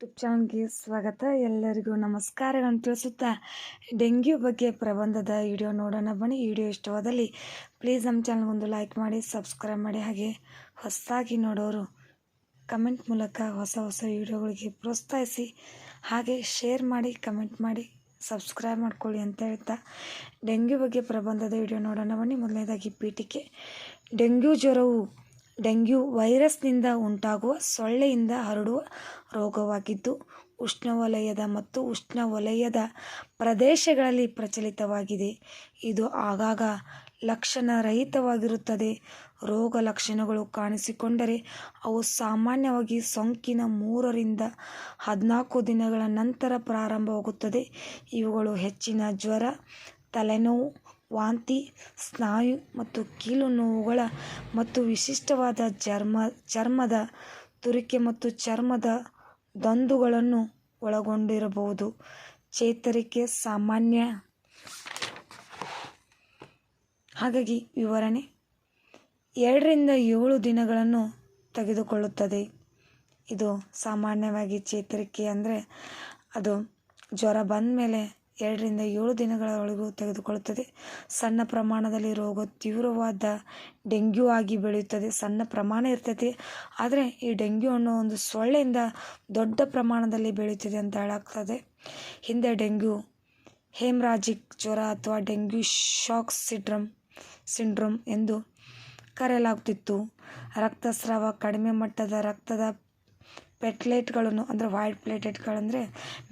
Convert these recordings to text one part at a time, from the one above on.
YouTube ಚಾನಲ್ಗೆ ಸ್ವಾಗತ. ಎಲ್ಲರಿಗೂ ನಮಸ್ಕಾರಗಳನ್ನು ತಿಳಿಸುತ್ತಾ ಡೆಂಗ್ಯೂ ಬಗ್ಗೆ ಪ್ರಬಂಧದ ವಿಡಿಯೋ ನೋಡೋಣ ಬನ್ನಿ. ವಿಡಿಯೋ ಇಷ್ಟವಾದಲ್ಲಿ ಪ್ಲೀಸ್ ನಮ್ಮ ಚಾನಲ್ಗೊಂದು ಲೈಕ್ ಮಾಡಿ, ಸಬ್ಸ್ಕ್ರೈಬ್ ಮಾಡಿ. ಹಾಗೆ ಹೊಸದಾಗಿ ನೋಡೋರು ಕಮೆಂಟ್ ಮೂಲಕ ಹೊಸ ವಿಡಿಯೋಗಳಿಗೆ ಪ್ರೋತ್ಸಾಹಿಸಿ. ಹಾಗೆ ಶೇರ್ ಮಾಡಿ, ಕಮೆಂಟ್ ಮಾಡಿ, ಸಬ್ಸ್ಕ್ರೈಬ್ ಮಾಡ್ಕೊಳ್ಳಿ ಅಂತ ಹೇಳ್ತಾ ಡೆಂಗ್ಯೂ ಬಗ್ಗೆ ಪ್ರಬಂಧದ ವಿಡಿಯೋ ನೋಡೋಣ ಬನ್ನಿ. ಮೊದಲನೇದಾಗಿ ಪೀಠಿಕೆ. ಡೆಂಗ್ಯೂ ವೈರಸ್ನಿಂದ ಉಂಟಾಗುವ ಸೊಳ್ಳೆಯಿಂದ ಹರಡುವ ರೋಗವಾಗಿದ್ದು ಉಷ್ಣವಲಯದ ಮತ್ತು ಉಷ್ಣವಲಯದ ಪ್ರದೇಶಗಳಲ್ಲಿ ಪ್ರಚಲಿತವಾಗಿದೆ. ಇದು ಆಗಾಗ ಲಕ್ಷಣರಹಿತವಾಗಿರುತ್ತದೆ. ರೋಗ ಲಕ್ಷಣಗಳು ಕಾಣಿಸಿಕೊಂಡರೆ ಅವು ಸಾಮಾನ್ಯವಾಗಿ ಸೋಂಕಿನ 3 ರಿಂದ 14 ದಿನಗಳ ನಂತರ ಪ್ರಾರಂಭವಾಗುತ್ತದೆ. ಇವುಗಳು ಹೆಚ್ಚಿನ ಜ್ವರ, ತಲೆನೋವು, ವಾಂತಿ, ಸ್ನಾಯು ಮತ್ತು ಕೀಲು ನೋವುಗಳ ಮತ್ತು ವಿಶಿಷ್ಟವಾದ ಚರ್ಮದ ತುರಿಕೆ ಮತ್ತು ಚರ್ಮದ ದಂದುಗಳನ್ನು ಒಳಗೊಂಡಿರಬಹುದು. ಚೇತರಿಕೆ ಸಾಮಾನ್ಯ. ಹಾಗಾಗಿ ವಿವರಣೆ 2 ರಿಂದ 7 ದಿನಗಳನ್ನು ತೆಗೆದುಕೊಳ್ಳುತ್ತದೆ. ಇದು ಸಾಮಾನ್ಯವಾಗಿ ಚೇತರಿಕೆ ಅಂದರೆ ಅದು ಜ್ವರ ಬಂದ ಮೇಲೆ 2 ರಿಂದ 7 ದಿನಗಳವರೆಗೂ ತೆಗೆದುಕೊಳ್ಳುತ್ತದೆ. ಸಣ್ಣ ಪ್ರಮಾಣದಲ್ಲಿ ರೋಗ ತೀವ್ರವಾದ ಡೆಂಗ್ಯೂ ಆಗಿ ಬೆಳೆಯುತ್ತದೆ. ಸಣ್ಣ ಪ್ರಮಾಣ ಇರ್ತೈತಿ, ಆದರೆ ಈ ಡೆಂಗ್ಯೂ ಅನ್ನೋ ಒಂದು ಸೊಳ್ಳೆಯಿಂದ ದೊಡ್ಡ ಪ್ರಮಾಣದಲ್ಲಿ ಬೆಳೆಯುತ್ತದೆ ಅಂತ ಹೇಳಾಗ್ತದೆ. ಹಿಂದೆ ಡೆಂಗ್ಯೂ ಹೇಮರಾಜಿಕ್ ಜ್ವರ ಅಥವಾ ಡೆಂಗ್ಯೂ ಶಾಕ್ ಸಿಂಡ್ರೋಮ್ ಎಂದು ಕರೆಯಲಾಗುತ್ತಿತ್ತು. ರಕ್ತಸ್ರಾವ, ಕಡಿಮೆ ಮಟ್ಟದ ರಕ್ತದ ಪ್ಲೇಟ್ಲೆಟ್ಗಳನ್ನು ಅಂದರೆ ವೈಟ್ ಪ್ಲೇಟ್ಲೆಟ್ಗಳಂದರೆ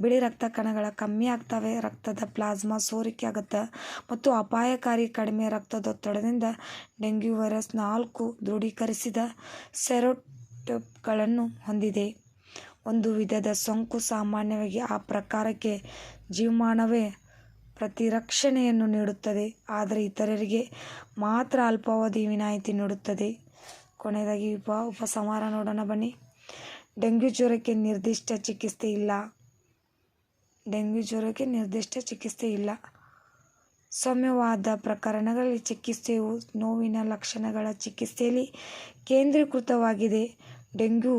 ಬಿಳಿ ರಕ್ತ ಕಣಗಳ ಕಮ್ಮಿ ಆಗ್ತವೆ. ರಕ್ತದ ಪ್ಲಾಸ್ಮಾ ಸೋರಿಕೆ ಆಗುತ್ತೆ ಮತ್ತು ಅಪಾಯಕಾರಿ ಕಡಿಮೆ ರಕ್ತದೊತ್ತಡದಿಂದ ಡೆಂಗ್ಯೂ ವೈರಸ್ 4 ದೃಢೀಕರಿಸಿದ ಸೆರೋಟೈಪ್ಗಳನ್ನು ಹೊಂದಿದೆ. ಒಂದು ವಿಧದ ಸೋಂಕು ಸಾಮಾನ್ಯವಾಗಿ ಆ ಪ್ರಕಾರಕ್ಕೆ ಜೀವಮಾನವೇ ಪ್ರತಿರಕ್ಷಣೆಯನ್ನು ನೀಡುತ್ತದೆ, ಆದರೆ ಇತರರಿಗೆ ಮಾತ್ರ ಅಲ್ಪಾವಧಿ ವಿನಾಯಿತಿ ನೀಡುತ್ತದೆ. ಕೊನೆಯದಾಗಿ ಉಪಸಂಹಾರ ನೋಡೋಣ ಬನ್ನಿ. ಡೆಂಗ್ಯೂ ಜ್ವರಕ್ಕೆ ನಿರ್ದಿಷ್ಟ ಚಿಕಿತ್ಸೆ ಇಲ್ಲ. ಸೌಮ್ಯವಾದ ಪ್ರಕರಣಗಳಲ್ಲಿ ಚಿಕಿತ್ಸೆಯು ನೋವಿನ ಲಕ್ಷಣಗಳ ಚಿಕಿತ್ಸೆಯಲ್ಲಿ ಕೇಂದ್ರೀಕೃತವಾಗಿದೆ. ಡೆಂಗ್ಯೂ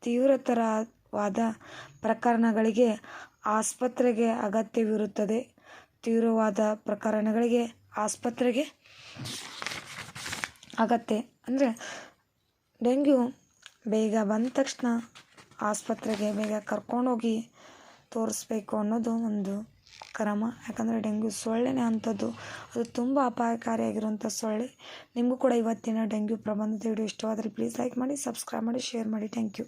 ತೀವ್ರತರವಾದ ಪ್ರಕರಣಗಳಿಗೆ ಆಸ್ಪತ್ರೆಗೆ ಅಗತ್ಯವಿರುತ್ತದೆ. ತೀವ್ರವಾದ ಪ್ರಕರಣಗಳಿಗೆ ಆಸ್ಪತ್ರೆಗೆ ಅಗತ್ಯ ಅಂದರೆ ಡೆಂಗ್ಯೂ ಬೇಗ ಬಂದ ತಕ್ಷಣ ಆಸ್ಪತ್ರೆಗೆ ಬೇಗ ಕರ್ಕೊಂಡೋಗಿ ತೋರಿಸ್ಬೇಕು ಅನ್ನೋದು ಒಂದು ಕ್ರಮ. ಯಾಕಂದರೆ ಡೆಂಗ್ಯೂ ಸೊಳ್ಳೆನೇ ಅಂಥದ್ದು, ಅದು ತುಂಬ ಅಪಾಯಕಾರಿಯಾಗಿರುವಂಥ ಸೊಳ್ಳೆ. ನಿಮಗೂ ಕೂಡ ಇವತ್ತಿನ ಡೆಂಗ್ಯೂ ಪ್ರಬಂಧದ ವಿಡಿಯೋ ಇಷ್ಟವಾದರೆ ಪ್ಲೀಸ್ ಲೈಕ್ ಮಾಡಿ, ಸಬ್ಸ್ಕ್ರೈಬ್ ಮಾಡಿ, ಶೇರ್ ಮಾಡಿ. Thank you.